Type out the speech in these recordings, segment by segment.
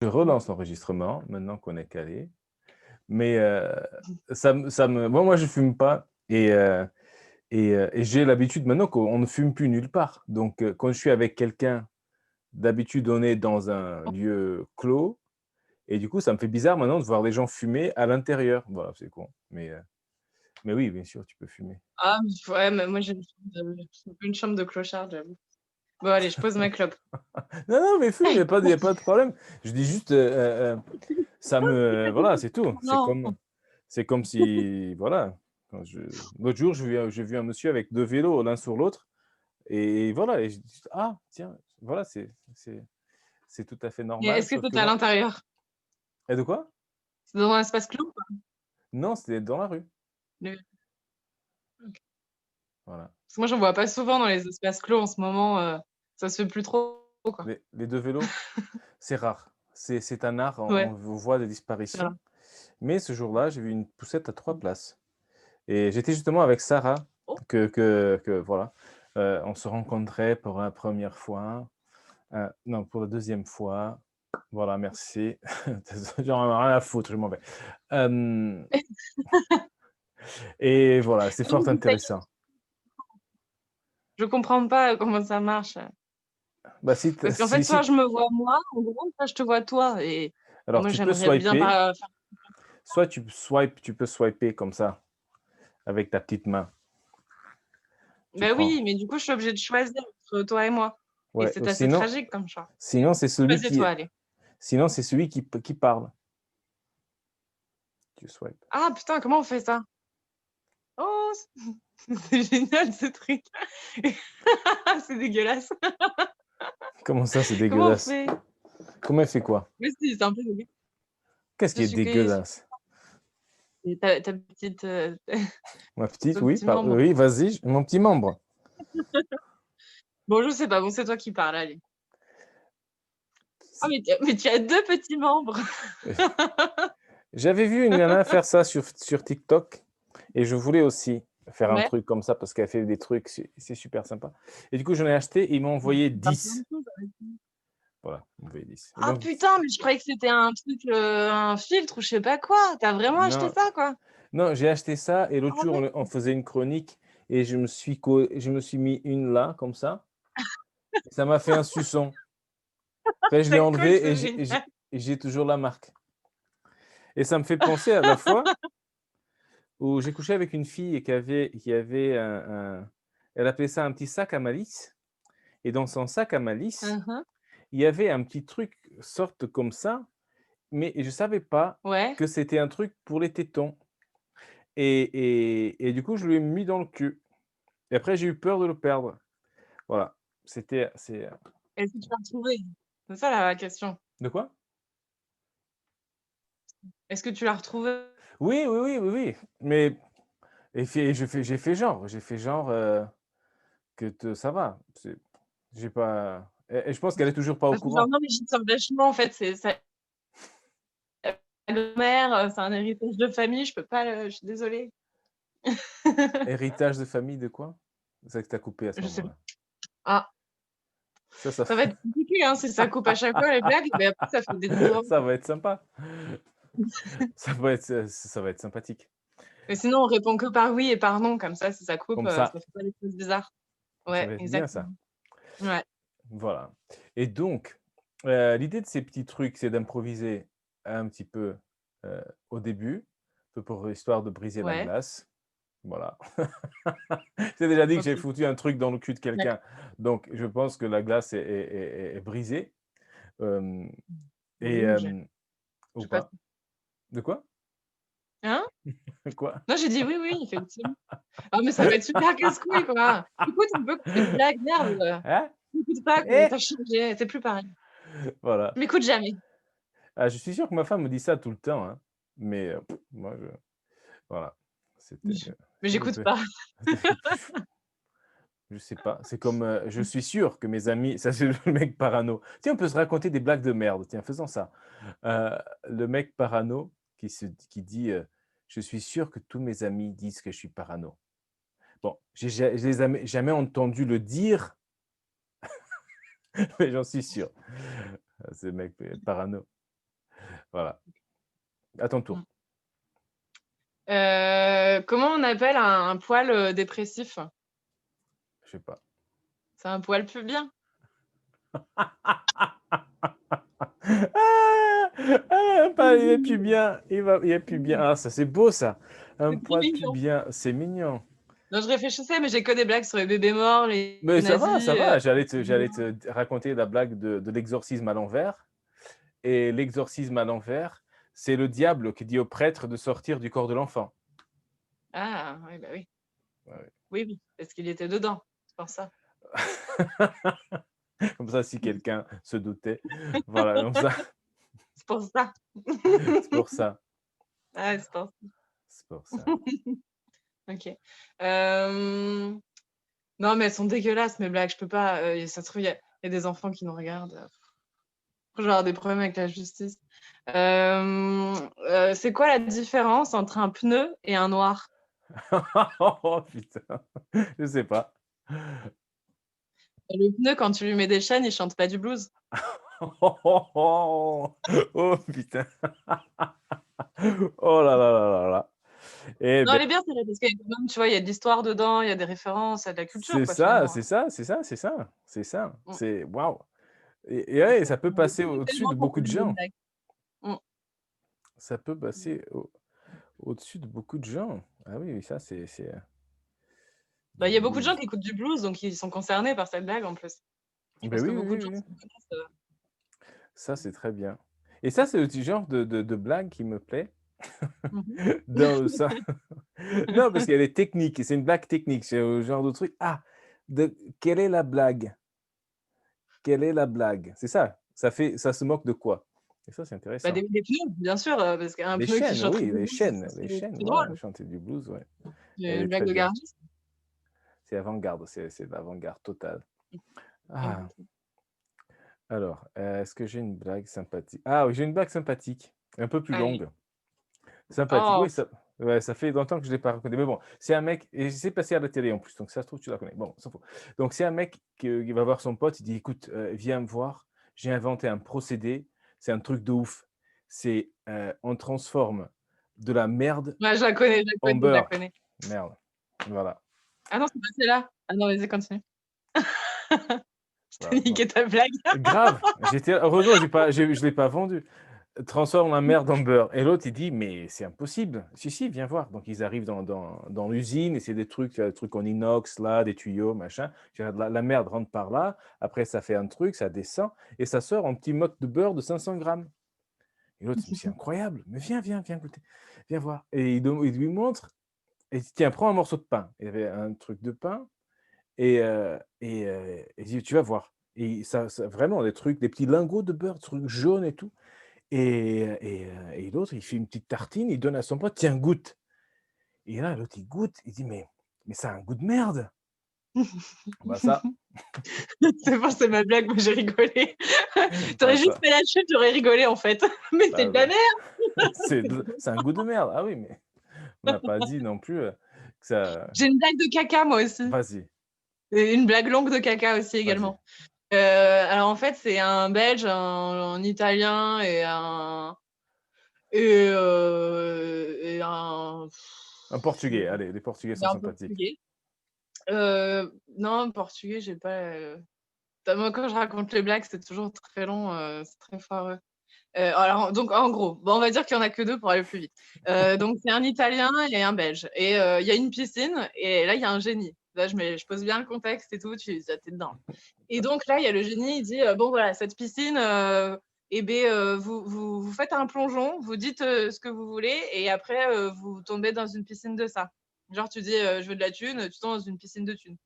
je relance l'enregistrement maintenant qu'on est calé. Mais moi, je fume pas et j'ai l'habitude maintenant qu'on ne fume plus nulle part. Donc, quand je suis avec quelqu'un, d'habitude, on est dans un lieu clos et du coup, ça me fait bizarre maintenant de voir des gens fumer à l'intérieur. Voilà, c'est con. Mais oui, bien sûr, tu peux fumer. Ah, ouais, mais moi, j'ai une chambre de clochard, j'avoue. Bon, allez, je pose ma clope. Non, non, mais fume, il y a pas de problème. Je dis juste, ça me voilà, c'est tout. Non, C'est comme si voilà, quand je l'autre jour, j'ai vu un monsieur avec 2 vélos l'un sur l'autre et voilà et je dis: «Ah tiens, voilà, c'est tout à fait mais normal», est-ce que sauf que tu à moi l'intérieur? et de quoi? C'est dans un espace clos ou pas? Non, c'était dans la rue, Le OK. voilà. Parce que moi, j'en vois pas souvent dans les espaces clos en ce moment, ça se fait plus trop, quoi. Les 2 vélos, c'est rare. C'est un art, Ouais, on voit des c'est vrai. disparitions, mais ce jour-là, j'ai vu une poussette à 3 places. Et j'étais justement avec Sarah Oh! que voilà, on se rencontrait pour la première fois, non, pour la deuxième fois. Voilà, merci. J'en ai rien à foutre, je m'en vais. Hem et voilà, c'est Non, fort mais j'essaye. intéressant. Je comprends pas comment ça marche, Bah, si tu parce qu'en fait, soit je me vois moi, en gros, soit je te vois toi et alors moi, tu peux j'aimerais bien swiper, pas faire soit tu peux swiper comme ça, avec ta petite main. Tu bah, prends oui, mais du coup, je suis obligée de choisir entre toi et moi et ouais, c'est ou assez sinon tragique comme choix. sinon c'est celui Choisis qui toi, allez. qui parle. Tu swipes. Ah putain, comment on fait ça? Oh, c'est génial ce truc. C'est dégueulasse. Comment ça, c'est Comment on dégueulasse? fait? Comment elle fait quoi? Mais si, c'est un peu dégueu. Qu'est-ce Je qui est suis que dégueulasse? et ta petite, Ma petite, ton oui, petit membre. oui, vas-y, mon petit membre. Bon, je sais pas, bon, c'est toi qui parles, allez. Ah mais tu as 2 petits membres. J'avais vu une nana faire ça sur TikTok et je voulais aussi faire un Ouais. truc comme ça parce qu'elle fait des trucs, c'est super sympa. Et du coup, j'en ai acheté et ils m'ont Bah, tu envoyé peux faire plein 10. de choses avec. Voilà, ils m'ont envoyé 10. Et Ah donc, putain, mais je croyais que c'était un truc, un filtre ou je sais pas quoi. Tu as vraiment acheté non, ça, quoi? non, j'ai acheté ça et l'autre Ah jour, ouais? on faisait une chronique et je me suis mis une là, comme ça, et ça m'a fait un suçon. Après, je l'ai C'est cool, enlevé c'est génial. et j'ai toujours la marque. Et ça me fait penser à la fois où j'ai couché avec une fille et qui avait elle appelait ça un petit sac à malice et dans son sac à malice, Mmh mh. il y avait un petit truc sorte comme ça, mais je savais pas Ouais. que c'était un truc pour les tétons et du coup, je lui ai mis dans le cul et après j'ai eu peur de le perdre. Voilà, c'est Est-ce que tu l'as retrouvé? C'est ça la question. de quoi? Est-ce que tu l'as retrouvé? Oui, oui, oui, oui, oui, mais j'ai fait genre, que te ça va, j'ai pas et je pense qu'elle est toujours pas au Parce que genre courant. non, mais j'y tiens vachement en fait, c'est ça ma grand-mère, c'est un héritage de famille, je peux pas le je suis désolée. Héritage de famille de quoi? C'est ça que tu as coupé à ce Je sais pas. moment-là. Ah, Ça ça va être compliqué, hein, si ça coupe à chaque fois les blagues, mais après ça fait des trous ça drôles. va être sympa. Ça va être sympathique. Mais sinon on répond que par oui et par non, comme ça si ça coupe, Comme ça ça, fait pas des choses bizarres. ça Ouais, va être bien ça. exactement. Ouais, Voilà et donc, l'idée de ces petits trucs, c'est d'improviser un petit peu, au début, un peu pour histoire de briser la ouais, glace. Voilà. Je t'ai déjà dit que j'ai OK, foutu un truc dans le cul de quelqu'un, d'accord. donc je pense que la glace est brisée, hem et Oui, ou j'ai pas pas. De quoi? hein? Quoi? Non, j'ai dit: «Oui, oui, effectivement». Ah mais ça va être super casse-couille, quoi. Écoute, on peut couper une blague, merde, Hein? m'écoute pas quoi, Eh! tu as changé, c'est plus pareil. Voilà. Tu m'écoutes jamais. Ah, je suis sûr que ma femme me dit ça tout le temps, hein, mais moi je voilà, c'était, Mais c'est le j'écoute peu pas. je sais pas, c'est comme, je suis sûr que mes amis ça c'est le mec parano. Tiens, on peut se raconter des blagues de merde, tiens, faisons ça. Heu, le mec parano qui dit, «Je suis sûr que tous mes amis disent que je suis parano». Bon, je les ai jamais entendu le dire, mais j'en suis sûr. Ce mec parano. Voilà. À ton Mmh. tour. Comment on appelle un poil, dépressif? Je sais pas. C'est un poil pubien. Ah! Ah, pas il est plus bien, il est plus bien. Ah, ça, c'est beau ça. Un C'est trop poil mignon. pubien, c'est mignon. Non, je réfléchissais, mais j'ai que des blagues sur les bébés morts, les Mais nazis, ça va. J'allais les te raconter la blague de l'exorcisme à l'envers et l'exorcisme à l'envers, c'est le diable qui dit au prêtre de sortir du corps de l'enfant. ah! Oui, bah, oui. Ouais, Oui, oui, parce qu'il était dedans, c'est pour ça. comme ça, si quelqu'un se doutait. Voilà, comme ça, C'est pour ça. c'est pour ça, Ah, c'est pour c'est pour ça. OK. Non, mais elles sont dégueulasses mes blagues, je peux pas, ça se trouve, il y a des enfants qui nous regardent, je vais avoir des problèmes avec la justice. C'est quoi la différence entre un pneu et un noir? Oh putain, je sais pas. Le pneu, quand tu lui mets des chaînes, il chante pas du blues. Oh putain. Oh là là là là là. Eh Non, beh, elle est bien celle-là parce qu'il y a quand même, tu vois, il y a de l'histoire dedans, il y a des références, il y a de la culture, c'est quoi, ça, finalement. c'est ça, c'est ça, c'est ça, c'est ça. Mmh. C'est waouh et ouais, ça peut On est passer au-dessus tellement de pour beaucoup ce de genre de gens. blague. Mmh. Ça peut passer au-dessus de beaucoup de gens. Ah oui, oui, ça c'est, Bah, du il y a beaucoup de gens blues. qui écoutent du blues, donc ils sont concernés par cette blague, en plus. Je Beh, pense que oui, oui, beaucoup de oui, gens oui. se reconnaissent, Ça, c'est très bien et ça, c'est le petit genre de blague qui me plaît mmh mh. dans le ça non, parce qu'elle est technique et c'est une blague technique. C'est le genre de truc: «Ah, de quelle est la blague? Quelle est la blague?» C'est ça, ça se moque de quoi? Et ça, c'est Bah, intéressant. des pneus, bien sûr, parce qu'un Les pneu qui chaînes, chanterait oui, du blues, ce les serait chaînes, c'est voilà, drôle. chanter du blues, ouais. C'est Elle une est blague très de bien. garagiste. C'est avant-garde, c'est de l'avant-garde totale. Ah, Exactement. alors, est-ce que j'ai une blague sympathique? Ah oui, j'ai une blague sympathique, un peu plus Allez. longue. Sympathique, Oh! oui, ça ouais, ça fait longtemps que je l'ai pas raconté, mais bon, c'est un mec et c'est passé à la télé en plus, donc ça se trouve tu la connais. Bon, on s'en fout. Donc c'est un mec qui va voir son pote, il dit: «Écoute, viens me voir, j'ai inventé un procédé, c'est un truc de ouf. C'est, on transforme de la merde Ouais, je la connais, je la en connais, je la beurre». connais. Merde, voilà, Ah non, c'est pas celle-là. Ah non, vas-y, continue. Je t'ai voilà, voilà. niqué ta blague. Grave, j'étais heureusement je l'ai pas vendu. Transforme la merde en beurre et l'autre il dit: «Mais c'est impossible». «Si, si, viens voir». Donc ils arrivent dans l'usine et c'est des trucs en inox là, des tuyaux, machin. Je dirais la merde rentre par là, après ça fait un truc, ça descend et ça sort en petit motte de beurre de 500 grammes. Et l'autre il me dit: «C'est incroyable, mais viens, viens, viens goûter, viens voir» et il lui montre et il dit: «Tiens, prends un morceau de pain». Il y avait un truc de pain il dit: «Tu vas voir» et ça vraiment des trucs, des petits lingots de beurre, trucs jaunes et tout et l'autre, il fait une petite tartine, il donne à son pote: «Tiens, goûte» et là, l'autre, il goûte, il dit: «Mais ça a un goût de merde!» Bah ça C'est bon, c'est ma blague, moi j'ai rigolé. Tu aurais bah juste ça fait la chute, j'aurais rigolé, en fait. Mais c'est bah de la bah, merde! c'est un goût de merde. Ah oui, mais on n'a pas dit non plus, que ça J'ai une blague de caca, moi aussi. vas-y, Et une blague longue de caca aussi, vas-y. également. Alors en fait, c'est un Belge, un Italien et un Un je portugais, allez, les portugais et sont un sympathiques. Portugais. Non, portugais, j'ai pas, moi, quand je raconte les blagues, c'est toujours très long, c'est très foireux. Alors donc en gros, bon, on va dire qu'il y en a que 2 pour aller plus vite. Donc c'est un Italien et un Belge et il y a une piscine et là, il y a un génie. Là, je pose bien le contexte et tout, tu es dedans. Et donc là, il y a le génie, il dit, «Bon voilà, cette piscine, et beh, vous faites un plongeon, vous dites, ce que vous voulez et après, vous tombez dans une piscine de ça». Genre tu dis, «Je veux de la thune», tu tombes dans une piscine de thune.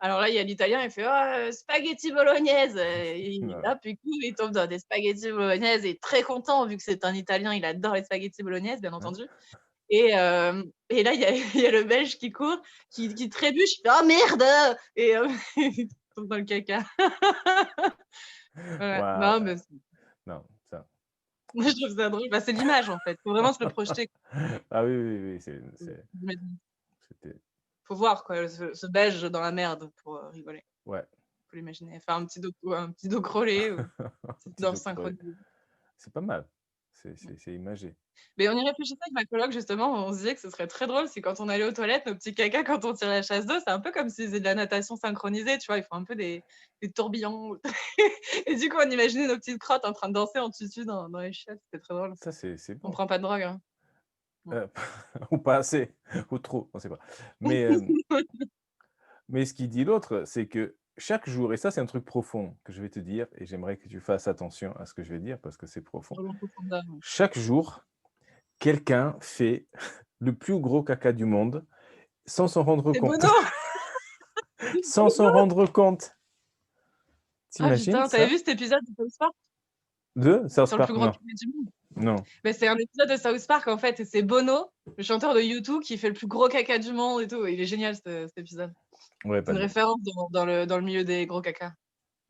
Alors là, il y a l'Italien, il fait: «Oh, spaghetti bolognaise» Ouais. hop, du coup, il tombe dans des spaghetti bolognaise et très content vu que c'est un Italien, il adore les spaghetti bolognaise, bien Hein? entendu et là, il y a il y a le Belge qui court, qui trébuche, il fait: «Oh merde!» et il tombe dans le caca. Voilà. Waouh, Non, mais c non, ça moi, je trouve ça drôle. Bah, c'est l'image, en fait. Faut vraiment se le projeter. ah oui, oui, oui, J'imagine. c'était Faut voir, quoi, ce Belge dans la merde pour, rigoler. ouais. Faut l'imaginer. Faire un petit dos crawlé ou Un petit danse dos creux. synchronisée. C'est pas mal. c'est imagé. Mais on y réfléchissait avec ma coloc justement, on se disait que ce serait très drôle si quand on allait aux toilettes, nos petits cacas quand on tire la chasse d'eau, c'est un peu comme s'ils faisaient de la natation synchronisée, tu vois? Ils font un peu des tourbillons et du coup, on imaginait nos petites crottes en train de danser en tutu dans les chiottes, c'était très drôle. Ça, c'est On bon. prend pas de drogue, hein. Heu, ou pas assez, ou trop, on sait pas. Mais, mais ce qu'il dit l'autre, c'est que chaque jour et ça, c'est un truc profond que je vais te dire et j'aimerais que tu fasses attention à ce que je vais dire parce que c'est profond. Dans profondeur. Chaque jour, quelqu'un fait le plus gros caca du monde sans s'en rendre C'est compte. Bono! Sans s'en rendre compte. Ah T'imagines putain, tu avais ça? vu cet épisode de South Park De South sur le Park? plus gros Non, caca du monde? non. Beh, c'est un épisode de South Park en fait et c'est Bono, le chanteur de U2 qui fait le plus gros caca du monde et tout. Il est génial cet épisode. Ouais, C'est pas une de référence dans le milieu des gros cacas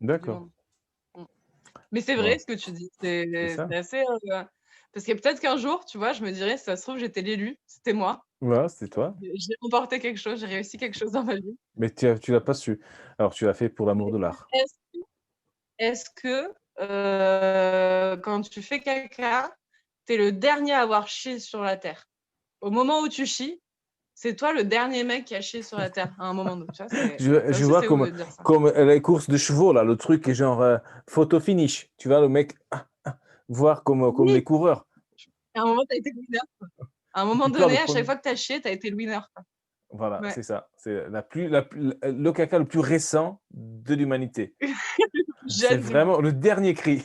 du d'accord. monde. Mmh. Mais c'est vrai Bon, ce que tu dis, c'est ça. c'est assez, parce que peut-être qu'un jour, tu vois, je me dirais: «Si ça se trouve, j'étais l'élu, c'était moi. Voilà, c'est toi, J'ai remporté quelque chose, j'ai réussi quelque chose dans ma vie». mais tu l'as pas su. Alors tu l'as fait pour l'amour Mais de l'art. est-ce est-ce que, quand tu fais caca, tu es le dernier à avoir chié sur la terre? Au moment où tu chies, c'est toi le dernier mec qui a chié sur la terre à un moment donné, tu vois? Ça Je aussi, vois c'est ouf de dire ça. comme les courses de chevaux là, le truc est genre, photo finish. Tu vois le mec voir comme les Oui, coureurs. à un moment, tu as été le winner. À un moment Tu pars le donné, à chaque premier. fois que tu as chié, tu as été le winner, quoi. Voilà, Ouais. c'est ça. C'est le caca le plus récent de l'humanité. C'est Jeune du monde. vraiment le dernier cri.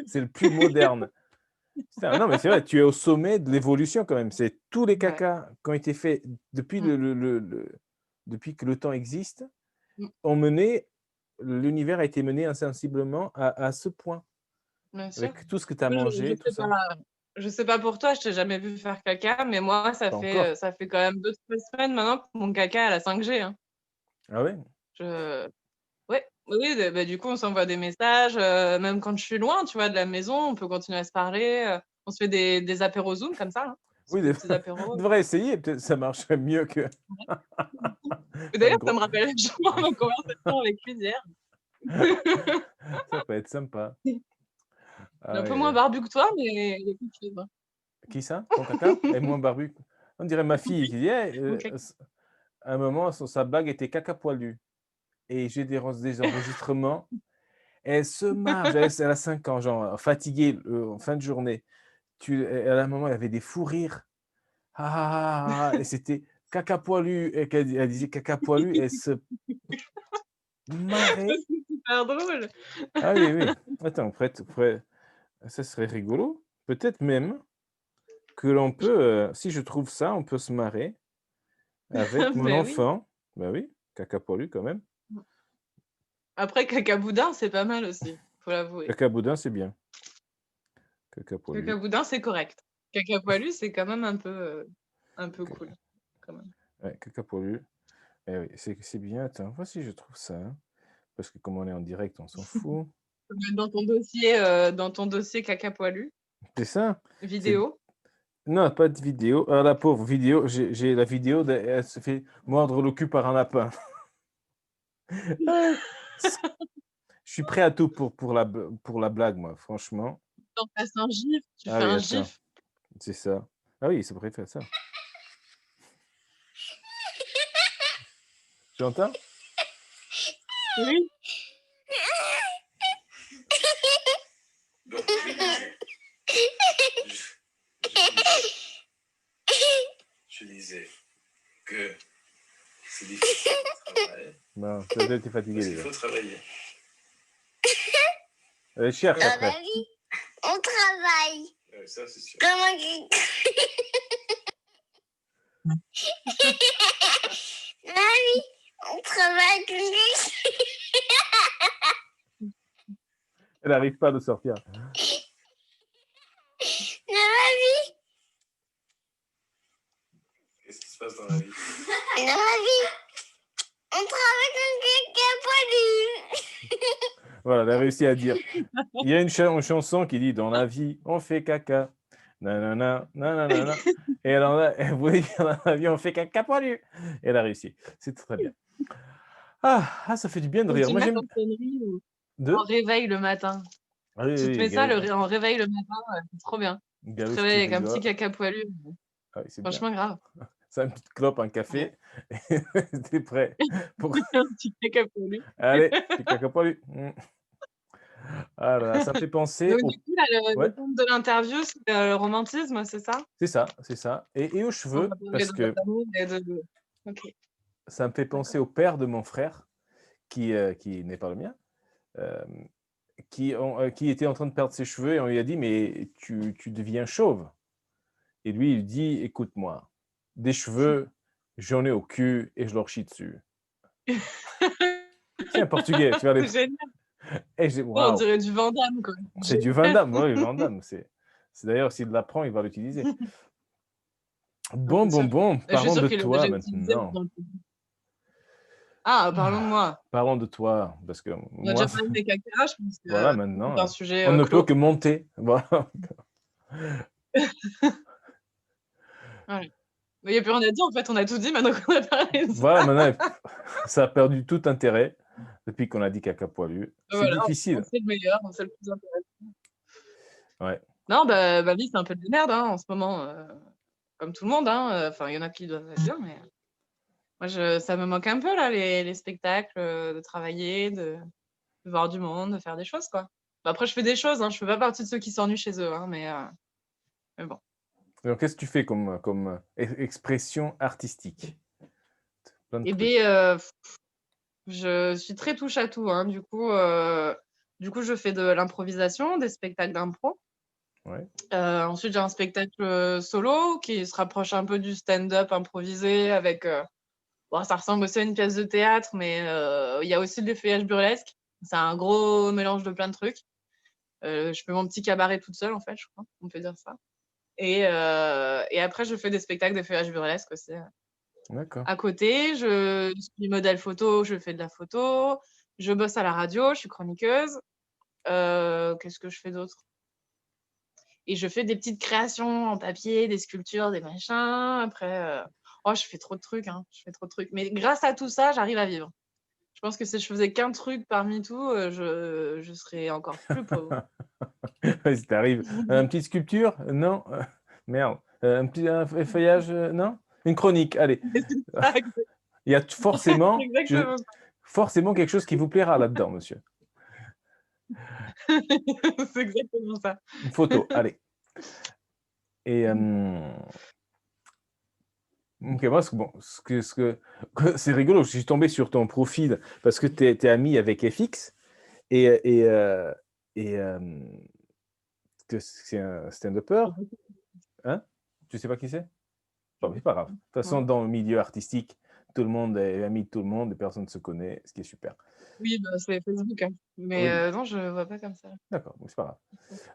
C'est le plus moderne. Putain, non, mais c'est vrai, tu es au sommet de l'évolution quand même. C'est tous les Ouais. cacas qui ont été faits depuis Mmh. depuis que le temps existe, Mmh. ont mené l'univers a été mené insensiblement à ce point. Bien sûr. Avec tout ce que tu as Moi, mangé, tout ça. je sais pas pour toi, je t'ai jamais vu faire caca, mais moi, Pas encore. ça fait quand même 2-3 semaines maintenant que mon caca a la 5G, hein. Ah ouais? Je Ouais, oui, oui, bah, du coup, on s'envoie des messages, même quand je suis loin, tu vois, de la maison, on peut continuer à se parler, on se fait des apéros Zoom comme ça, là. On se Oui, fait des petits apéros. on devrait essayer, peut-être ça marcherait mieux que Et un d'ailleurs, ça me gros rappelle vachement ma conversation avec lui d'hier. ça peut être sympa. Il est Ah un peu moins ouais. barbu que toi, mais il y a quelque chose, hein. Qui ça? Ton caca? Est moins barbu? On dirait ma fille qui dit: «Eh, Mon caca. à un moment, sa bague était caca poilu» et j'ai des enregistrements. Elle se marre, elle a 5 ans, genre fatiguée, en fin de journée. Et à un moment, il y avait des fous rires. «Ah ah ah ah ah» et c'était caca poilu et elle disait caca poilu et elle se marrait. C'est super drôle. Ah oui, oui. Attends, ça serait rigolo. Peut-être même que l'on peut, si je trouve ça, on peut se marrer avec mon Beh, oui. enfant. Bah oui, caca poilu quand même. Après, caca boudin, c'est pas mal aussi, faut l'avouer. Caca boudin, c'est bien. Caca Caca poilu. boudin, c'est correct. Caca poilu, c'est quand même un peu Ca cool, quand même. ouais, caca poilu. Eh oui, c'est bien. Attends, voir si je trouve ça, hein, parce que comme on est en direct, on s'en fout. Faut mettre dans ton dossier caca poilu, C'est ça, c'est vidéo. non, pas de vidéo. Ah la pauvre vidéo, j'ai la vidéo de elle se fait mordre le cul par un lapin. Ah, c je suis prêt à tout pour la blague moi, franchement. T'en passes un gif, tu Ah fais oui, un attends, gif. c'est ça. Ah oui, c'est vrai faire ça. Tu entends? Oui. Donc, je disais que c'est difficile de travailler. Non, tu dois être fatigué Parce qu'il déjà. faut travailler. Elle cherche Dans après. la vie, on travaille. Ça, c'est sûr. Comme un geek. Dans la vie, on travaille comme un geek. Elle arrive pas à le sortir. Dans la vie. Qu'est-ce qui se passe dans la vie? Dans la vie, on travaille comme quelqu'un poilu. Voilà, elle a réussi à dire. Il y a une chanson qui dit: «Dans la vie, on fait caca, nanana, nananana» et elle voulait dire: «Dans la vie, on fait caca poilu» et elle a réussi. C'est très bien. Ah! Ah, ça fait du bien de Faut que rire. tu Moi, mettes j'aime en sonnerie ou en de? réveil le matin. Ah oui, Tu te oui, mets ça en réveil le matin, c'est trop bien. Tu te Galoche qui réveilles avec un petit rigole. caca poilu, Ah oui, c'est bien. franchement grave. Ça, une petite clope, un Ouais. café, et tu prêt pour Un petit caca poilu. allez, petit caca poilu. Mmh. Ah là là, ça me fait penser Donc du au coup, là, le ouais, thème de l'interview, c'est, le romantisme, c'est ça? c'est ça et aux On va cheveux parler parce que d'amour et de OK, ça me fait penser d'accord. au père de mon frère qui n'est pas le mien, hem, qui était en train de perdre ses cheveux et on lui a dit: «Mais tu deviens chauve» et lui, il dit: «Écoute-moi, des cheveux, j'en ai au cul et je leur chie dessus». C'est un portugais, tu vois les C'est génial. et j'ai Oh, on waouh, dirait du Van Damme, quoi. c'est du Van Damme, oui, Van Damme, c'est d'ailleurs s'il l'apprend, il va l'utiliser. Non, Bon, c'est bon, sûr. bon, Je suis parlons sûre de qu'il l'a toi déjà utilisé maintenant. dans le Ah, parlons de Ah, moi. parlons de toi parce que On a déjà moi, parlé des caca, je pense que voilà, c'est un maintenant, sujet, on ne peut clos. que monter. Voilà. Ouais. Mais il y a plus rien à dire, en fait, on a tout dit maintenant qu'on a parlé de ça. Voilà, maintenant, ça a perdu tout intérêt depuis qu'on a dit caca poilu. C'est Voilà, on difficile. sait le meilleur, on sait le plus intéressant. Ouais. Non, bah, ma vie, c'est un peu de merde, hein, en ce moment, comme tout le monde, hein, enfin, il y en a qui doivent être bien, mais moi, ça me manque un peu, là, les spectacles, de travailler, de voir du monde, de faire des choses, quoi. Bah, après, je fais des choses, hein, je fais pas partie de ceux qui s'ennuient chez eux, hein, mais bon. Alors qu'est-ce que tu fais comme expression artistique? Plein de Et trucs. beh, je suis très touche à tout, hein. Du coup, je fais de l'improvisation, des spectacles d'impro. Ouais. Ensuite, j'ai un spectacle, solo qui se rapproche un peu du stand-up improvisé avec, bon, ça ressemble aussi à une pièce de théâtre, mais il y a aussi de l'effeuillage burlesque. C'est un gros mélange de plein de trucs. Je fais mon petit cabaret toute seule, en fait, je crois, on peut dire ça. Et après, je fais des spectacles d'effeuillage burlesque aussi, D'accord. à côté. Je suis modèle photo, je fais de la photo. Je bosse à la radio, je suis chroniqueuse. Qu'est-ce que je fais d'autre? Et je fais des petites créations en papier, des sculptures, des machins. Après, oh, je fais trop de trucs, hein, je fais trop de trucs. Mais grâce à tout ça, j'arrive à vivre. Je pense que si je faisais qu'un truc parmi tout, je serais encore plus pauvre. Vas-y, tu arrives. Une petite sculpture? Non? Merde. Un petit feuillage? Non? Une chronique, allez. Mais c'est ça, Il y a c'est forcément exactement ça. forcément quelque chose qui vous plaira là-dedans, monsieur. C'est exactement ça. Une photo, allez et OK, moi, bon, c'est rigolo, je suis tombé sur ton profil parce que tu es ami avec FX et que c'est un stand-upper, hein? Tu sais pas qui c'est? Bon, mais c'est pas grave. De toute façon, Non. dans le milieu artistique, tout le monde est ami de tout le monde et personne ne se connaît, ce qui est super. Oui, bah, c'est Facebook, hein. Mais Oui, non, je vois pas comme ça. d'accord, bon, c'est pas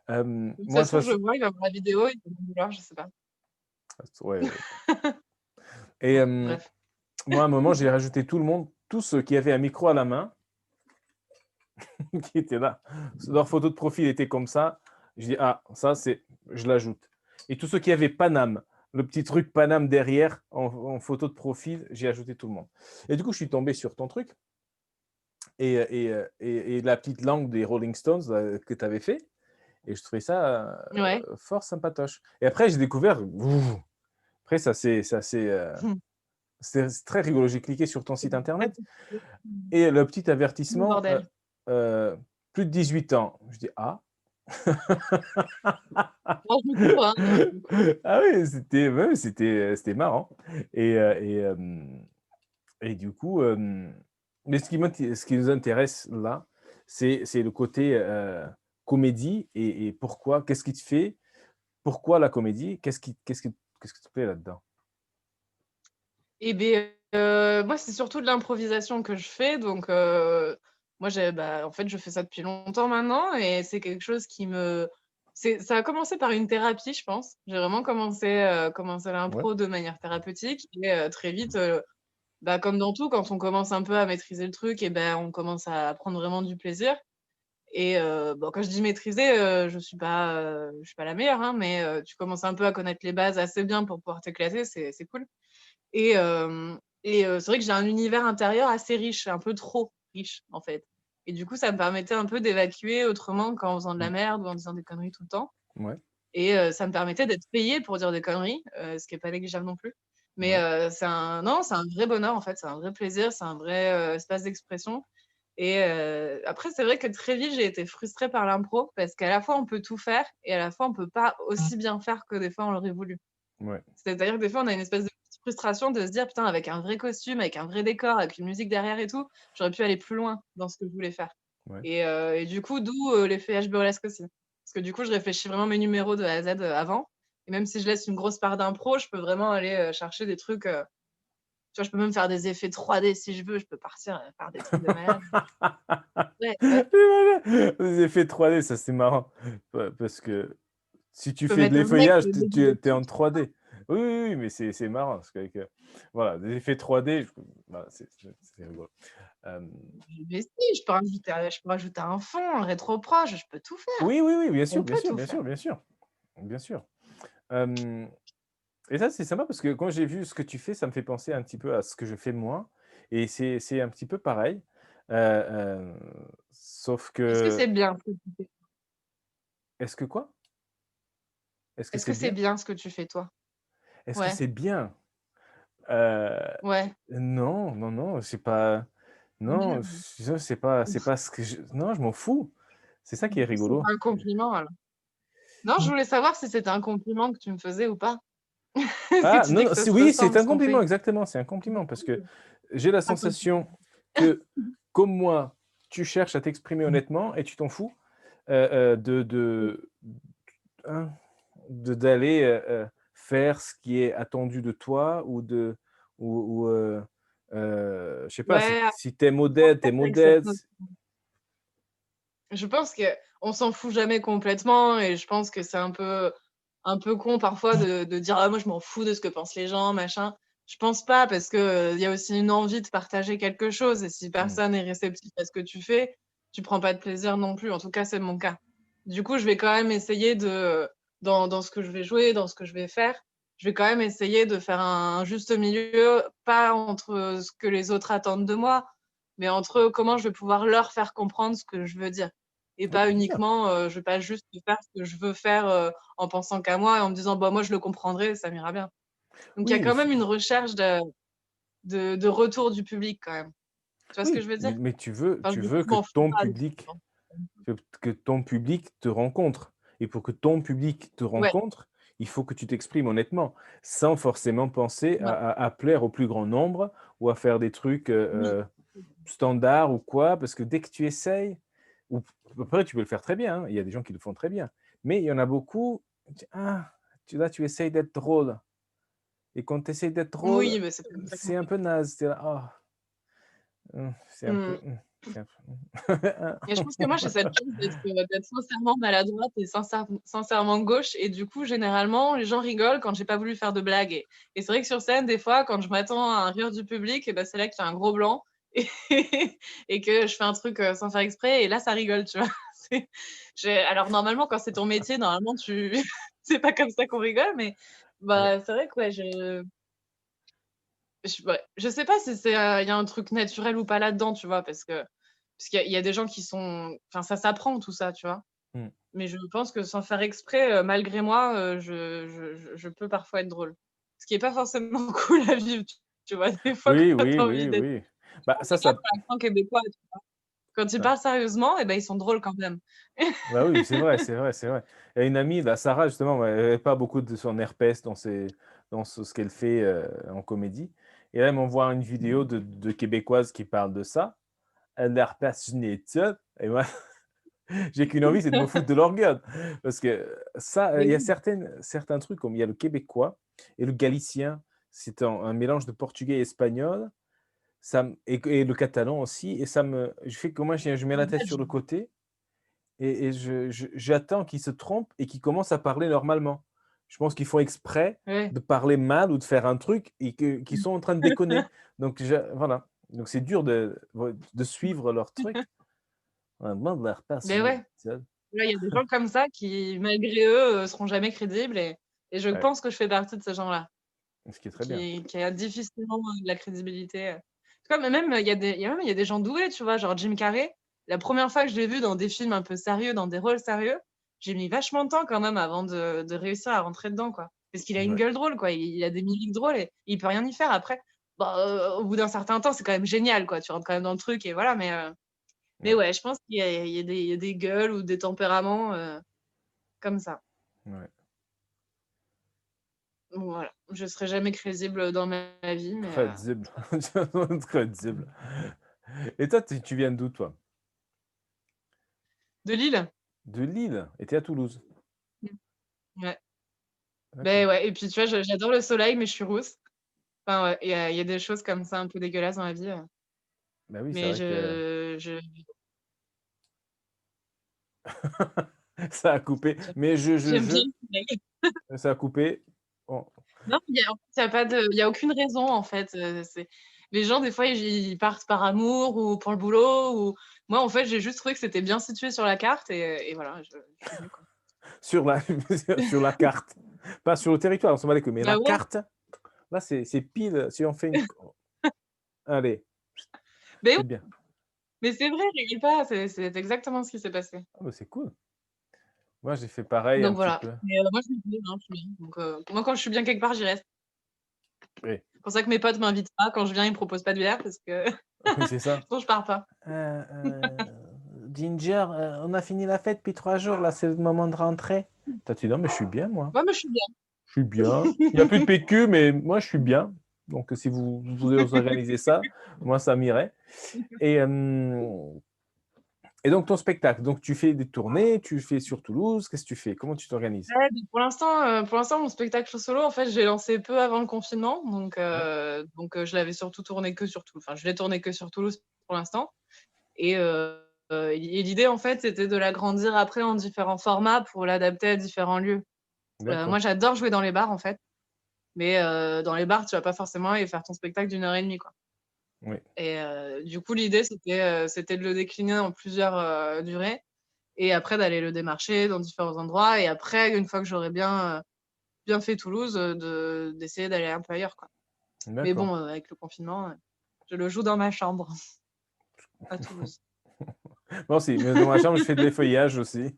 grave. De toute Moi, de toute façon, je façon le vois, il va voir la vidéo, il va me vouloir, je sais pas. ouais, ouais et Bon, bref. moi, à un moment, j'ai rajouté tout le monde, tous ceux qui avaient un micro à la main, qui étaient là. Leur photo de profil était comme ça. Je dis: «Ah, ça, c'est je l'ajoute» et tous ceux qui avaient Paname, le petit truc Paname derrière en photo de profil, j'ai ajouté tout le monde et du coup, je suis tombé sur ton truc et la petite langue des Rolling Stones, là, que tu avais fait et je trouvais ça, Ouais. fort sympatoche et après j'ai découvert après c'est très rigolo. J'ai cliqué sur ton site internet et le petit Le avertissement, bordel. plus de 18 ans. Je dis: «Ah». Moi, je me couvre, hein, je me couvre. Ah oui, c'était marrant et du coup, mais ce qui nous intéresse là, c'est le côté, comédie et pourquoi? Qu'est-ce qui te fait? Pourquoi la comédie? Qu'est-ce qui te plaît là-dedans? Et beh, moi, c'est surtout de l'improvisation que je fais, donc moi, bah, en fait, je fais ça depuis longtemps maintenant et c'est quelque chose qui me ça a commencé par une thérapie, je pense. J'ai vraiment commencé Ouais, l'impro de manière thérapeutique et très vite, bah, comme dans tout, quand on commence un peu à maîtriser le truc et ben, on commence à prendre vraiment du plaisir et bon, quand je dis maîtriser, je suis pas la meilleure, hein, mais tu commences un peu à connaître les bases assez bien pour pouvoir t'éclater, c'est cool. Et c'est vrai que j'ai un univers intérieur assez riche, un peu trop riche, en fait. Et du coup, ça me permettait un peu d'évacuer autrement qu'en faisant de la Mm. merde ou en disant des conneries tout le temps. Ouais, Et ça me permettait d'être payée pour dire des conneries, ce qui est pas négligeable non plus. Mais ouais. c'est un non, c'est un vrai bonheur, en fait, c'est un vrai plaisir, c'est un vrai, espace d'expression. Et après, c'est vrai que très vite, j'ai été frustrée par l'impro parce qu'à la fois, on peut tout faire et à la fois, on peut pas aussi bien faire que des fois, on l'aurait voulu. Ouais. C'est-à-dire que des fois, on a une espèce de petite frustration de se dire: «Putain, avec un vrai costume, avec un vrai décor, avec une musique derrière et tout, j'aurais pu aller plus loin dans ce que je voulais faire». Ouais. Et du coup, d'où, l'effet H burlesque aussi. Parce que du coup, je réfléchis vraiment mes numéros de A à Z, avant, et même si je laisse une grosse part d'impro, je peux vraiment aller, chercher des trucs, tu vois? Je peux même faire des effets 3D si je veux, je peux partir, faire des trucs de malade. Ouais, ouais, Les effets 3D, ça c'est marrant. Parce que si je tu peux fais de mettre un mec l'effeuillage, tu es en déguisé. 3D. Oui, oui, oui, mais c'est marrant parce qu'avec, voilà, des effets 3D, voilà, c'est rigolo. Hem, Mais si, je peux rajouter un fond, un rétro proche, je peux tout faire. oui, oui, oui, bien sûr, On bien peut sûr, tout bien faire. sûr, bien sûr, bien sûr. Hem Et ça, c'est sympa parce que quand j'ai vu ce que tu fais, ça me fait penser un petit peu à ce que je fais moi et c'est un petit peu pareil, sauf Est-ce que c'est que bien ce que tu fais? est-ce que quoi? Est-ce que Est-ce c'est que c'est bien? bien ce que tu fais toi? Est-ce que Ouais, c'est bien? Heu, ouais. non, non, non, c'est pas non, Merde. c'est pas ce que je non, je m'en fous. C'est ça qui est C'est rigolo. pas un compliment alors. Non, je voulais savoir si c'était un compliment que tu me faisais ou pas. Parce que Ah tu non, dis que non, ça c'est se oui, c'est ressemble un ce qu'on compliment, fait. exactement, c'est un compliment parce que j'ai la Ah cool. sensation que, comme moi, tu cherches à t'exprimer honnêtement et tu t'en fous, de hein, d'aller, faire ce qui est attendu de toi ou de je sais pas, Ouais, si tu es je pense modèle, pas tu es avec cette modèle, note. Je pense qu'on s'en fout jamais complètement et je pense que c'est un peu con parfois de dire: «Ah moi je m'en fous de ce que pensent les gens, machin». Je pense pas parce que, il y a aussi une envie de partager quelque chose et si mmh, personne est réceptif à ce que tu fais, tu prends pas de plaisir non plus. En tout cas, c'est mon cas. Du coup, je vais quand même essayer dans ce que je vais jouer, dans ce que je vais faire, je vais quand même essayer de faire un juste milieu, pas entre ce que les autres attendent de moi, mais entre comment je vais pouvoir leur faire comprendre ce que je veux dire. Et oui, pas bien sûr. uniquement, je vais pas juste faire ce que je veux faire, en pensant qu'à moi et en me disant: «Bah, moi je le comprendrai, ça m'ira bien». Donc il y a Oui, quand même une recherche de retour du public quand même. Tu vois ce que oui, je veux dire? mais Enfin, tu du veux coup, je que m'en fous ton pas. public que ton public te rencontre et pour que ton public te Ouais, rencontre, il faut que tu t'exprimes honnêtement, sans forcément penser ouais, à plaire au plus grand nombre ou à faire des trucs, oui. standards ou quoi. Parce que dès que tu essayes ou après tu peux le faire très bien, hein, il y a des gens qui le font très bien. Mais il y en a beaucoup, tu essayes d'être drôle et quand tu essayes d'être drôle, Oui, mais c'est pas comme ça qu'on c'est un fait. peu naze, tu es là: «Ah, c'est un peu, Mmh. c'est un peu, Et je pense que moi, j'ai cette chance d'être sincèrement maladroite et sincèrement gauche et du coup, généralement, les gens rigolent quand j'ai pas voulu faire de blagues et c'est vrai que sur scène, des fois, quand je m'attends à un rire du public et ben c'est là qu'il y a un gros blanc et et que je fais un truc, sans faire exprès et là, ça rigole, tu vois? C'est alors normalement, quand c'est ton métier, normalement, tu c'est pas comme ça qu'on rigole, mais Ouais. bah, c'est vrai que ouais, ouais, je sais pas si il y a un truc naturel ou pas là-dedans, tu vois? Parce qu'il y a des gens qui sont enfin, ça s'apprend tout ça, tu vois? Mmh. Mais je pense que sans faire exprès, malgré moi, je peux parfois être drôle. Ce qui est pas forcément cool à vivre, tu vois? Des fois, Oui, quand tu oui, as envie oui, d'être oui. je Bah, pense ça les gars ça qui ont l'accent québécois, quand ils ça parlent sérieusement et ben, ils sont drôles quand même. bah, oui, c'est vrai, c'est vrai, c'est vrai. Il y a une amie, là, Sarah, justement, ouais, elle avait pas beaucoup de son herpès dans ce qu'elle fait, en comédie et là, elle m'envoie une vidéo de Québécoises qui parlent de ça. L'herpès génétique et moi, j'ai qu'une envie, c'est de me foutre de leur gueule parce que ça, Mais il y a oui, certains trucs comme il y a le québécois et le galicien, c'est un mélange de portugais et espagnol, ça me et le catalan aussi et ça me je fais que moi, je mets le la tête sur belge. le côté et j'attends qu'ils se trompent et qu'ils commencent à parler normalement. Je pense qu'ils font exprès Ouais. de parler mal ou de faire un truc et qu'ils sont en train de déconner. Donc voilà, donc c'est dur de suivre leur truc. Ouais, moi, de leur Mais passionné, ouais, tu vois? là, il y a des gens comme ça qui, malgré eux, seront jamais crédibles et je Ouais, pense que je fais partie de ces gens-là. ce qui est très bien. Qui a difficilement, de la crédibilité, tu vois? Mais même, il y a des gens doués, tu vois? Genre Jim Carrey. la première fois que je l'ai vu dans des films un peu sérieux, dans des rôles sérieux, j'ai mis vachement de temps quand même avant de réussir à rentrer dedans, quoi. Parce qu'il a une Ouais. gueule drôle, quoi. Il a des mimiques drôles et il peut rien y faire après. Bah, au bout d'un certain temps, c'est quand même génial, quoi. Tu rentres quand même dans le truc et voilà. Mais Ouais. ouais, je pense qu'il y a des gueules ou des tempéraments comme ça. Ouais. Donc voilà, je serai jamais crédible dans ma vie, mais Crédible. Crédible. Et toi, tu viens d'où, toi? de Lille. De Lille. Et tu es à Toulouse. Ouais. D'accord. Ben ouais. Et puis tu vois, j'adore le soleil, mais je suis rousse. Enfin, ouais, il y a des choses comme ça un peu dégueulasses dans la vie. Bah oui, c'est Mais vrai que je ça a coupé. Mais j'aime bien le soleil. ça a coupé. Oh. Non, en fait, il y a aucune raison en fait. Les gens des fois ils partent par amour ou pour le boulot ou moi en fait j'ai juste trouvé que c'était bien situé sur la carte et voilà, je suis venue quoi. Sur la, sur la carte. Pas sur le territoire, on s'en bat les couilles. Mais Bah la ouais, carte, là, c'est pile. Si on fait une. Allez, mais c'est oui, bien. mais c'est vrai, rigole pas, c'est exactement ce qui s'est passé. Ah, bah, c'est cool. Moi, j'ai fait pareil un Donc petit voilà. peu. Mais moi je me plais, hein, je suis bien. Donc moi quand je suis bien quelque part, j'y reste. Oui, C'est pour ça que mes potes m'invitent pas quand je viens, ils me proposent pas de bière parce que oui, c'est ça. sinon je pars pas. Ginger, on a fini la fête depuis 3 jours, là, c'est le moment de rentrer. Toi, tu dis, non, mais je suis bien, moi. Ouais, mais je suis bien. Je suis bien. Il n'y a plus de PQ, mais moi, je suis bien. Donc, si vous voulez organiser ça, moi, ça m'irait. Et, et donc, ton spectacle, donc tu fais des tournées, tu fais sur Toulouse, qu'est-ce que tu fais? Comment tu t'organises? Ouais, mais pour l'instant, mon spectacle solo, en fait, j'ai lancé peu avant le confinement, Ouais, je l'avais surtout tourné que sur Toulouse. Enfin, je l'ai tourné que sur Toulouse pour l'instant. Et l'idée, en fait, c'était de l'agrandir après en différents formats pour l'adapter à différents lieux. d'accord. Moi, j'adore jouer dans les bars, en fait, mais dans les bars, tu vas pas forcément aller faire ton spectacle d'1 h 30, quoi. Oui, Et du coup, l'idée, c'était de le décliner en plusieurs durées et après d'aller le démarcher dans différents endroits. Et après, une fois que j'aurais bien fait Toulouse, d'essayer d'aller un peu ailleurs, quoi. Mais d'accord. bon, avec le confinement, je le joue dans ma chambre à Toulouse. Moi aussi, mais dans ma chambre, je fais de l'effeuillage aussi.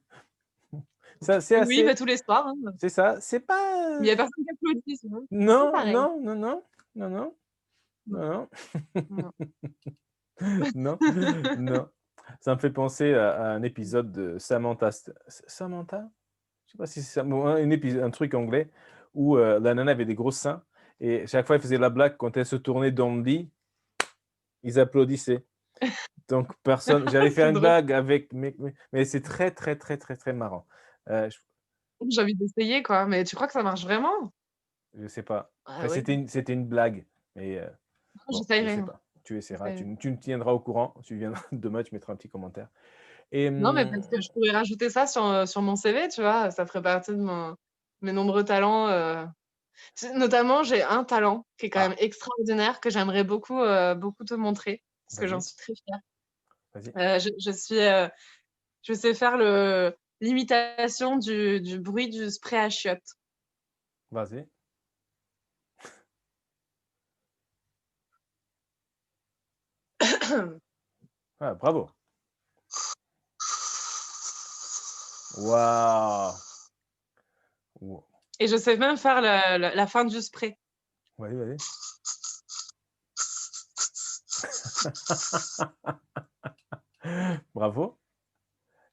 Ça, c'est Oui, bah, assez. tous les soirs, hein. C'est ça. C'est Mais pas. il y a personne qui applaudit, c'est Non, pareil. non, non, non, non, non, Non, non, non. non, non. Ça me fait penser à un épisode de Samantha. Samantha? Je sais pas si c'est ça. Bon, un truc anglais où la nana avait des gros seins et chaque fois elle faisait la blague quand elle se tournait dans le lit, ils applaudissaient. Donc personne. J'allais faire C'est une drôle. blague avec, mais c'est très, très, très, très, très marrant. Je J'ai envie d'essayer, quoi. Mais tu crois que ça marche vraiment? Je sais pas. Ah Après, ouais, c'était une blague, mais bon, je j'essayerai, sais hein, pas. Tu essaieras, j'essayerai. tu me tiendras au courant. Tu viendras demain, tu mettras un petit commentaire. Et Non, mais parce que je pourrais rajouter ça sur mon CV, tu vois? Ça ferait partie de mes nombreux talents, notamment, j'ai un talent qui est quand même ah, extraordinaire, que j'aimerais beaucoup te montrer, parce que j'en vas-y, suis très fière. vas-y, Je sais faire l'imitation du bruit du spray à chiottes. vas-y. Ah, bravo. Waouh. Wow. Et je sais même faire la fin du spray. Vas-y, vas-y. Bravo.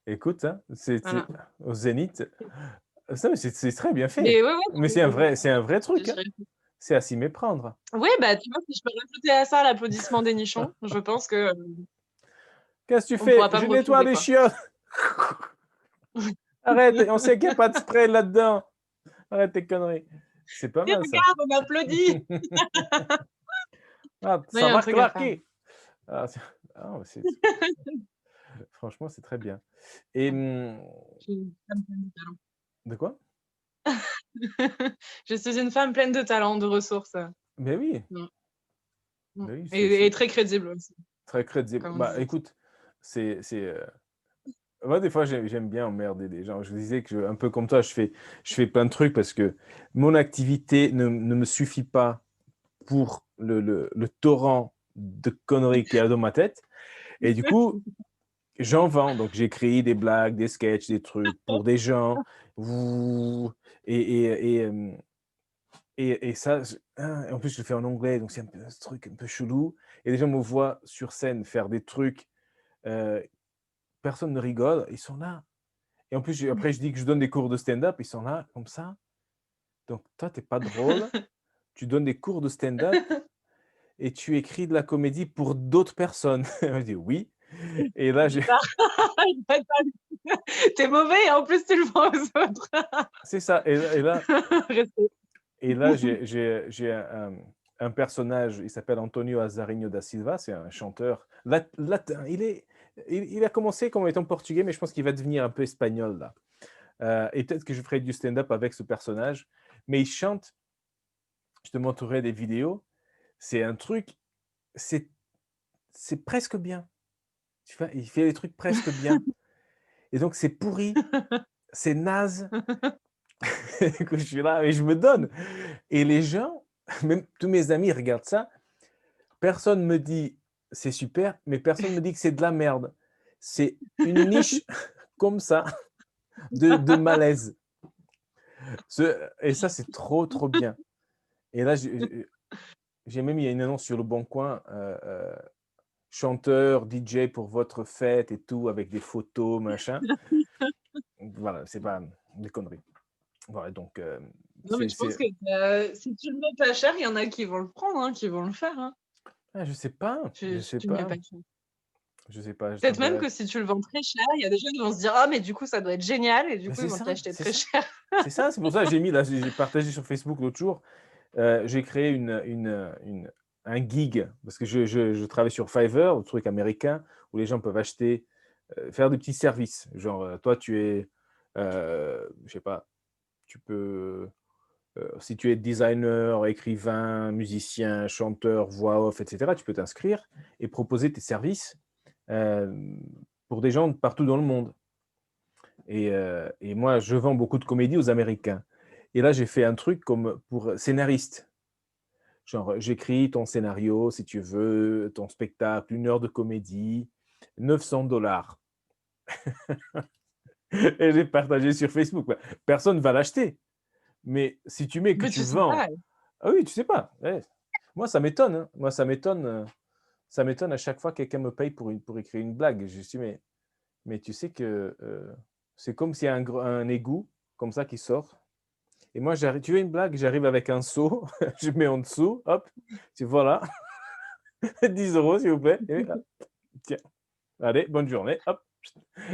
Écoute, hein, c'est Voilà. au Zénith. Ça, mais c'est très bien fait. Mais ouais, ouais, Mais c'est un vrai truc, hein. j'y C'est à s'y méprendre. oui, bah, tu vois, si je peux rajouter à ça l'applaudissement des nichons, je pense que, Qu'est-ce que tu on fais? pourra pas Je me nettoie refuser, les quoi. chiottes. Arrête, on sait qu'il n'y a pas de spray là-dedans. Arrête tes conneries. C'est pas «Et mal ça. regarde, on applaudit!» Ah, Non, il y ça a un va truc à faire. claquer. Ah, ah, franchement, c'est très bien. Et Je suis une femme pleine de talent. de quoi? Je suis une femme pleine de talent, de ressources, Mais oui, mmh, mmh mais oui, et c'est très crédible aussi, très crédible. comme on Bah, disait. écoute, c'est moi, des fois, j'aime bien emmerder des gens. Je disais que un peu comme toi, je fais plein de trucs parce que mon activité ne me suffit pas pour le torrent de conneries qu'il y a dans ma tête. Et du coup, j'en vends. Donc, j'écris des blagues, des sketchs, des trucs pour des gens. Ouh, et ça, en plus, je le fais en anglais, donc c'est un peu ce truc un peu chelou. Et les gens me voient sur scène faire des trucs, euh, personne ne rigole, ils sont là. Et en plus, après, je dis que je donne des cours de stand-up, ils sont là, comme ça. Donc, toi, t'es pas drôle, tu donnes des cours de stand-up et tu écris de la comédie pour d'autres personnes. Je dis oui. Et là, T'es mauvais et en plus tu le vends aux autres. c'est ça. Respect. Et là, j'ai un personnage, il s'appelle Antonio Azarinho da Silva, c'est un chanteur latin. Il a commencé comme étant portugais, mais je pense qu'il va devenir un peu espagnol là. Et peut-être que je ferai du stand-up avec ce personnage. Mais il chante, je te montrerai des vidéos. C'est un truc, c'est presque bien. Tu vois, il fait des trucs presque bien. Et donc, c'est pourri, c'est naze. Que je suis là et je me donne. Et les gens, même tous mes amis regardent ça. Personne me dit c'est super, mais personne me dit que c'est de la merde. C'est une niche comme ça de malaise. Et ça, c'est trop, trop bien. Et là, j'ai même, il y a une annonce sur Le Bon Coin, chanteur, DJ pour votre fête et tout, avec des photos, machin. Voilà, c'est pas des conneries. Voilà, donc, Non, mais je pense que si tu le mets pas cher, il y en a qui vont le prendre, hein, qui vont le faire. Hein. je sais pas, je sais Tu le mets pas, pas cher. je sais pas. Peut-être même que si tu le vends très cher, il y a des gens qui vont se dire ah mais du coup ça doit être génial et du Mais coup ils c'est vont te ça, l'acheter c'est très ça. cher. C'est ça, c'est pour ça que j'ai partagé sur Facebook l'autre jour. J'ai créé un gig parce que je travaille sur Fiverr, le truc américain où les gens peuvent acheter, faire des petits services. Genre, toi, tu es, je sais pas, tu peux, si tu es designer, écrivain, musicien, chanteur, voix off, etc., tu peux t'inscrire et proposer tes services euh, pour des gens partout dans le monde. Et moi, je vends beaucoup de comédies aux Américains. Et là, j'ai fait un truc comme pour scénariste. Genre, j'écris ton scénario, si tu veux, ton spectacle, 1 heure de comédie, $900. Et j'ai partagé sur Facebook. Personne ne va l'acheter. Mais si tu mets que Mais tu tu sais vends... pas. Ah oui, tu sais pas. Ouais. Moi, ça m'étonne. Hein. Moi, ça m'étonne à chaque fois que quelqu'un me paye pour écrire une blague. Je dis, mais tu sais que c'est comme s'il y a un égout comme ça qui sort. Et moi, tu veux une blague? J'arrive avec un seau, je mets en dessous, hop, voilà, 10 € s'il vous plaît. Et hop, tiens, allez, bonne journée, hop.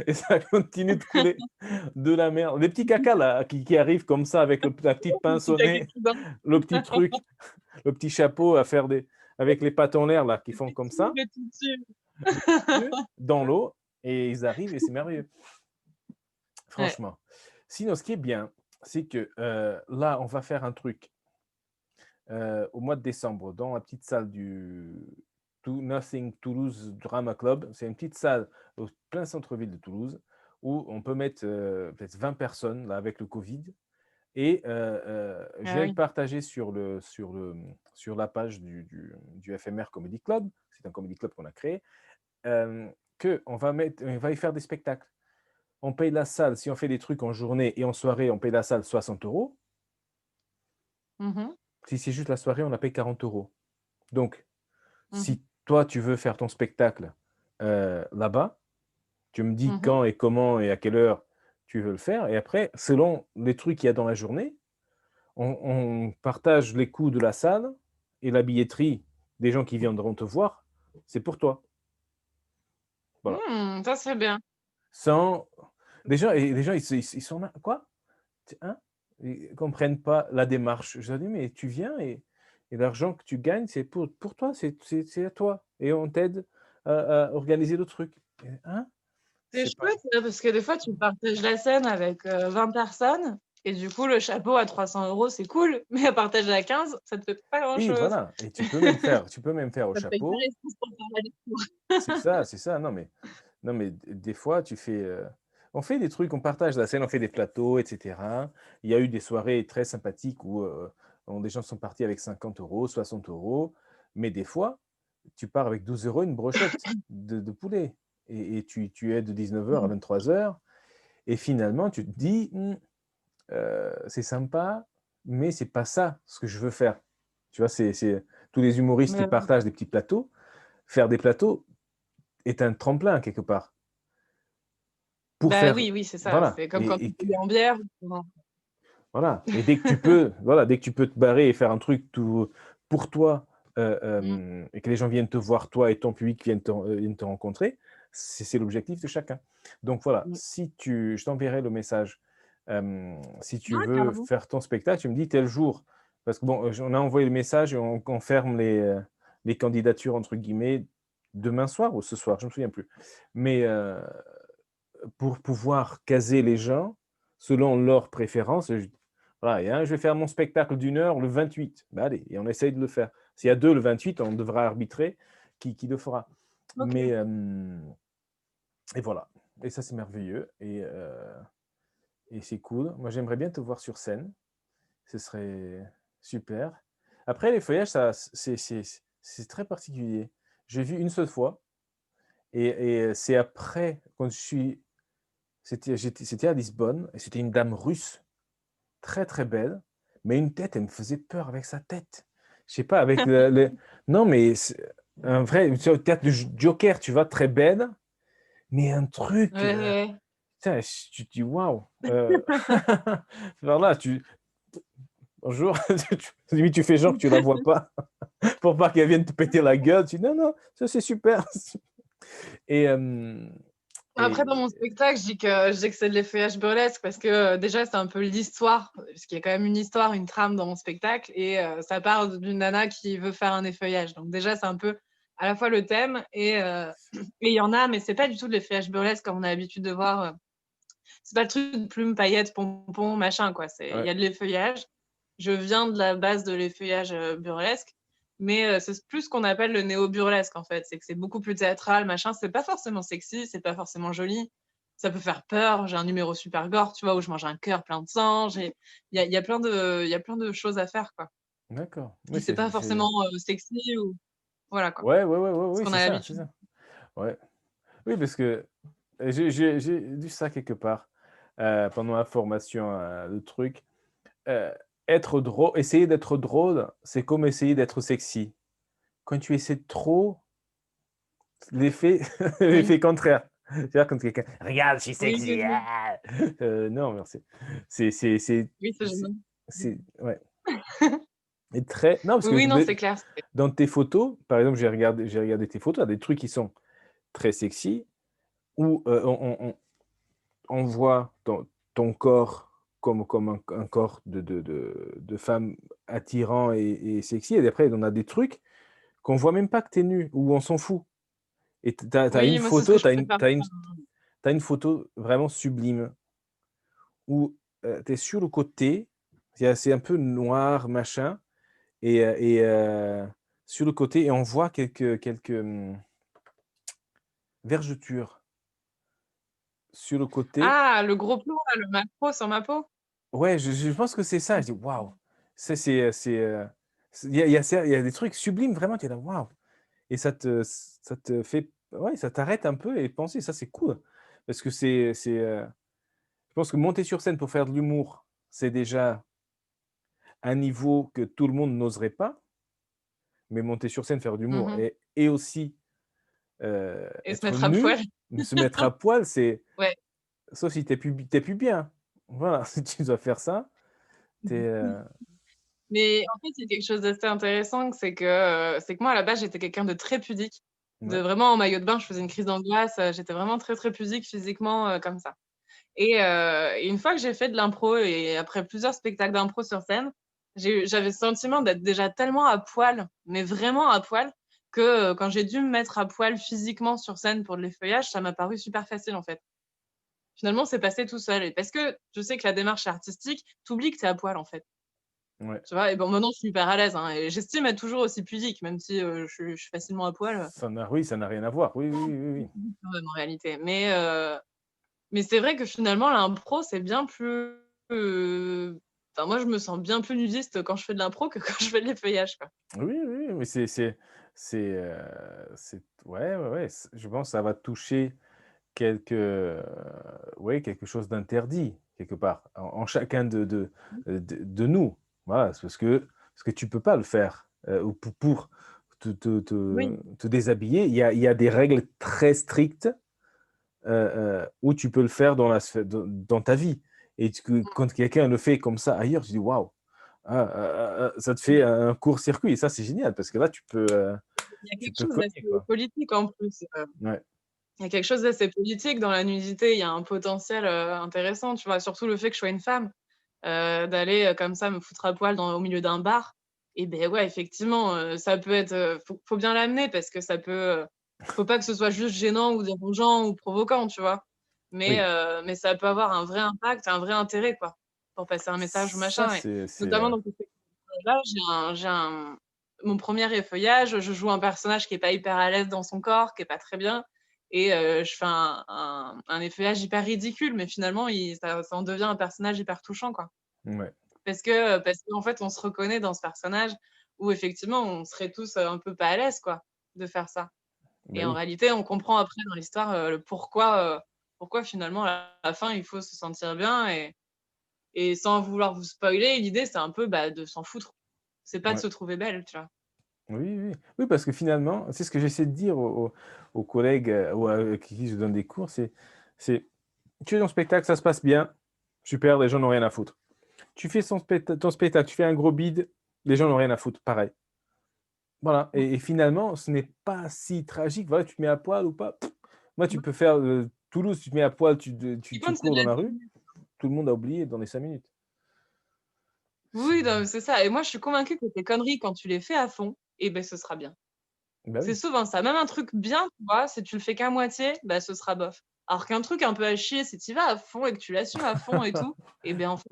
Et ça continue de couler de la merde. Les petits cacas là, qui arrivent comme ça avec la petite pince au nez, le petit truc, le petit chapeau à faire avec les pattes en l'air là, qui font comme ça, dans l'eau, et ils arrivent et c'est merveilleux. Franchement. Sinon, ce qui est bien, c'est que là, on va faire un truc au mois de décembre dans la petite salle du Nothing Toulouse Drama Club. C'est une petite salle au plein centre-ville de Toulouse où on peut mettre peut-être 20 personnes là, avec le Covid. Et je vais le partager sur la page du FMR Comedy Club. C'est un comedy club qu'on a créé. On va y faire des spectacles. On paye la salle, si on fait des trucs en journée et en soirée, on paye la salle 60 €. Si c'est juste la soirée, on a payé 40 €. Donc, si toi, tu veux faire ton spectacle là-bas, tu me dis quand et comment et à quelle heure tu veux le faire. Et après, selon les trucs qu'il y a dans la journée, on partage les coûts de la salle et la billetterie des gens qui viendront te voir. C'est pour toi. Voilà. Ça c'est bien. Sans... Les gens, ils sont là. Quoi? Hein? Ils ne comprennent pas la démarche. Je leur dis, mais tu viens et l'argent que tu gagnes, c'est pour toi, c'est à toi. Et on t'aide à organiser le truc. Hein? C'est chouette parce que des fois tu partages la scène avec 20 personnes et du coup le chapeau à 300 € c'est cool, mais à partager à 15, ça te fait pas grand Oui, chose. voilà. Et tu peux même faire au Ça te paye pas chapeau. l'essence pour faire la C'est ça. Non, mais des fois, tu fais. On fait des trucs, on partage la scène, on fait des plateaux, etc. Il y a eu des soirées très sympathiques où des gens sont partis avec 50 €, 60 €. Mais des fois, tu pars avec 12 € une brochette de poulet. et tu es de 19h à 23h. Et finalement, tu te dis, c'est sympa, mais c'est pas ça ce que je veux faire. Tu vois, tous les humoristes, ils Ouais. partagent des petits plateaux. Faire des plateaux est un tremplin quelque part pour Bah faire, oui, c'est ça. voilà. C'est comme quand tu payes en bière. Voilà. Et dès que tu peux, voilà, dès que tu peux te barrer et faire un truc tout pour toi, et que les gens viennent te voir, toi et ton public viennent te rencontrer, c'est l'objectif de chacun. Donc voilà, Mm. je t'enverrai le message. Si tu Ouais, veux carrément. faire ton spectacle, tu me dis tel jour. Parce que bon, on a envoyé le message et on ferme les candidatures, entre guillemets, demain soir ou ce soir, je ne me souviens plus. Mais pour pouvoir caser les gens selon leurs préférences, voilà, et je vais faire mon spectacle d'1 heure le 28. Ben allez, et on essaye de le faire. S'il y a 2 le 28, on devra arbitrer qui le fera. Ok. Mais et voilà. Et ça, c'est merveilleux et c'est cool. Moi, j'aimerais bien te voir sur scène. Ce serait super. Après, les feuillages, ça, c'est très particulier. J'ai vu une seule fois et c'est après, quand c'était à Lisbonne et c'était une dame russe, très très belle, mais une tête, elle me faisait peur avec sa tête. Je sais pas, avec non, mais un vrai sur le théâtre de Joker, tu vois, très belle, mais un truc, Ouais, ouais. putain, tu te dis waouh. Alors là, bonjour, limite tu fais genre que tu la vois pas pour pas qu'elle vienne te péter la gueule. Tu dis non, non, ça c'est super. Et, Après, dans et mon spectacle, je dis que c'est de l'effeuillage burlesque parce que déjà, c'est un peu l'histoire, parce qu'il y a quand même une histoire, une trame dans mon spectacle, et ça part d'une nana qui veut faire un effeuillage. Donc déjà, c'est un peu à la fois le thème et il y en a, mais c'est pas du tout de l'effeuillage burlesque comme on a l'habitude de voir. C'est pas le truc de plumes, paillettes, pompons, machin, quoi. Il y ouais, a de l'effeuillage. Je viens de la base de l'effeuillage burlesque, mais c'est plus ce qu'on appelle le néo-burlesque, en fait. C'est que c'est beaucoup plus théâtral, machin. C'est pas forcément sexy, c'est pas forcément joli. Ça peut faire peur. J'ai un numéro super gore, tu vois, où je mange un cœur plein de sang. Il y a plein de choses à faire, quoi. d'accord. Et Oui, c'est pas forcément sexy ou voilà, quoi. ouais, ouais, ouais, ouais, Ce oui, qu'on c'est a ça, c'est l'habitude. ça. Ouais. Oui, parce que j'ai lu ça quelque part pendant ma formation, le truc. Être drôle, essayer d'être drôle, c'est comme essayer d'être sexy. Quand tu essaies de trop, l'effet, Oui, l'effet contraire. C'est-à-dire quand quelqu'un, regarde, je suis oui, oui, sexy. oui. Ah non, merci. C'est, c'est, c'est, Oui, c'est c'est, gênant. ouais. Et très, non, parce Oui, que oui, non, c'est clair. dans tes photos, par exemple, j'ai regardé tes photos, il y a des trucs qui sont très sexy, où on voit ton corps comme un corps de femme attirant et sexy. Et après, on a des trucs qu'on voit même pas que tu es nu, ou on s'en fout. Et tu as une Oui, moi, c'est ce que photo, je préfère. t'as une photo vraiment sublime où tu es sur le côté, c'est un peu noir, machin, et sur le côté, et on voit quelques vergetures sur le côté. Ah, le gros plan là, le macro sur ma peau? Ouais, je pense que c'est ça. Je dis: «Waouh!» Ça, il y a des trucs sublimes, vraiment, tu es là: «Waouh!» Et ça te fait, ouais, ça t'arrête un peu et penser, ça, c'est cool. Parce que je pense que monter sur scène pour faire de l'humour, c'est déjà un niveau que tout le monde n'oserait pas, mais monter sur scène, faire de l'humour Mmh. et aussi, Et se être mettre à nu, poil. se mettre à poil, Ouais. sauf si tu es plus bien. Voilà, si tu dois faire ça, tu es, Mais en fait, il y a quelque chose d'assez intéressant, c'est que moi, à la base, j'étais quelqu'un de très pudique. De ouais. vraiment en maillot de bain, je faisais une crise d'angoisse, j'étais vraiment très, très pudique physiquement, comme ça. Et une fois que j'ai fait de l'impro et après plusieurs spectacles d'impro sur scène, j'avais le sentiment d'être déjà tellement à poil, mais vraiment à poil, que, quand j'ai dû me mettre à poil physiquement sur scène pour de l'effeuillage, ça m'a paru super facile, en fait. Finalement, c'est passé tout seul et parce que je sais que la démarche est artistique, tu oublies que tu es à poil, en fait. Ouais. Tu vois? Et bon, maintenant, je suis hyper à l'aise, hein, et j'estime être toujours aussi pudique, même si, je suis facilement à poil, Ça n'a rien à voir. Oui, oui, oui, oui, oui. quand même en réalité. Mais c'est vrai que finalement, l'impro, c'est bien plus, enfin, moi, je me sens bien plus nudiste quand je fais de l'impro que quand je fais de l'effeuillage, quoi. Oui, oui, oui, mais c'est Ouais, ouais, ouais, je pense que ça va toucher ouais, quelque chose d'interdit, quelque part, en chacun de nous. Voilà, c'est parce que tu peux pas le faire, ou pour Oui, te déshabiller, il y a des règles très strictes, où tu peux le faire dans ta vie. Et quand quelqu'un le fait comme ça ailleurs, tu dis: «Waouh!» ça te fait un court-circuit et ça, c'est génial parce que là, il y a tu quelque peux chose cogner, d'assez quoi. politique en plus. Ouais, Il y a quelque chose d'assez politique dans la nudité. Il y a un potentiel, intéressant, tu vois? Surtout le fait que je sois une femme, d'aller, comme ça me foutre à poil au milieu d'un bar et beh, ouais, effectivement, ça peut être, faut bien l'amener parce que ça peut, faut pas que ce soit juste gênant ou dérangeant ou provoquant, tu vois? oui. Mais ça peut avoir un vrai impact, un vrai intérêt, quoi, pour passer un message ou Ça, machin et notamment dans ce spectacle-là, j'ai un mon premier effeuillage, je joue un personnage qui est pas hyper à l'aise dans son corps, qui est pas très bien et je fais un effeuillage hyper ridicule, mais finalement ça en devient un personnage hyper touchant, quoi. ouais, Parce qu'en fait, on se reconnaît dans ce personnage où effectivement, on serait tous, un peu pas à l'aise, quoi, de faire ça bah, et en oui. réalité, on comprend après dans l'histoire, le pourquoi finalement à la fin, il faut se sentir bien et sans vouloir vous spoiler, l'idée, c'est un peu, bah, de s'en foutre. C'est pas de Ouais. se trouver belle, tu vois? Oui, oui. Oui, parce que finalement, c'est ce que j'essaie de dire aux collègues, ou à qui je donne des cours, c'est: «Tu es dans le spectacle, ça se passe bien, super, les gens n'ont rien à foutre. Tu fais ton spectacle, tu fais un gros bide, les gens n'ont rien à foutre, pareil». Voilà, Mmh. et finalement, ce n'est pas si tragique. Voilà, tu te mets à poil ou pas, moi, tu Ouais. peux faire, Toulouse, tu te mets à poil, Ce qui tu compte, c'est cours de dans la la rue, tenue. tout le monde a oublié dans les 5 minutes. Oui, C'est non, mais c'est ça et moi, je suis convaincue que tes conneries, quand tu les fais à fond et beh, ce sera bien. Bah, C'est oui. souvent ça. Même un truc bien, tu vois, si tu le fais qu'à moitié, bah, ce sera bof. Alors qu'un truc un peu à chier, si tu y vas à fond et que tu l'assumes à fond et tout, et ben, en fait,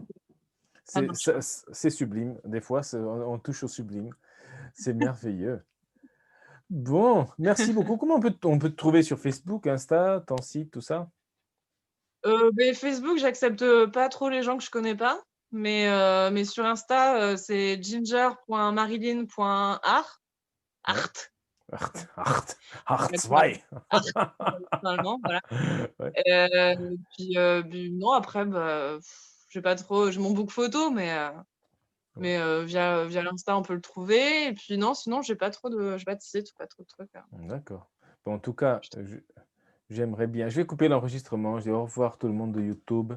ça marche, quoi. C'est sublime. Des fois, on touche au sublime. C'est merveilleux. Bon, merci beaucoup. Comment on peut te trouver sur Facebook, Insta, ton site, tout ça? Beh, Facebook, j'accepte, pas trop les gens que je connais pas, mais sur Insta, c'est ginger.marilyn.art Ouais. art, Art, ouais, Art, il y a que ça. Artzwei. Art, normalement, voilà. Ouais. Puis non, après, bah, j'ai pas trop j'ai mon book photo, Ouais. via l'Insta, on peut le trouver et puis non, sinon j'ai pas de site, pas trop de trucs, D'accord. Bon, en tout cas, je te j'aimerais bien. Je vais couper l'enregistrement. Je dis au revoir tout le monde de YouTube.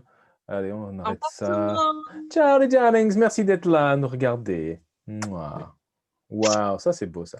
Allez, on au arrête revoir tout le ça. monde! Ciao les darlings, merci d'être là, à nous regarder. Mouah. Waouh, ça c'est beau ça.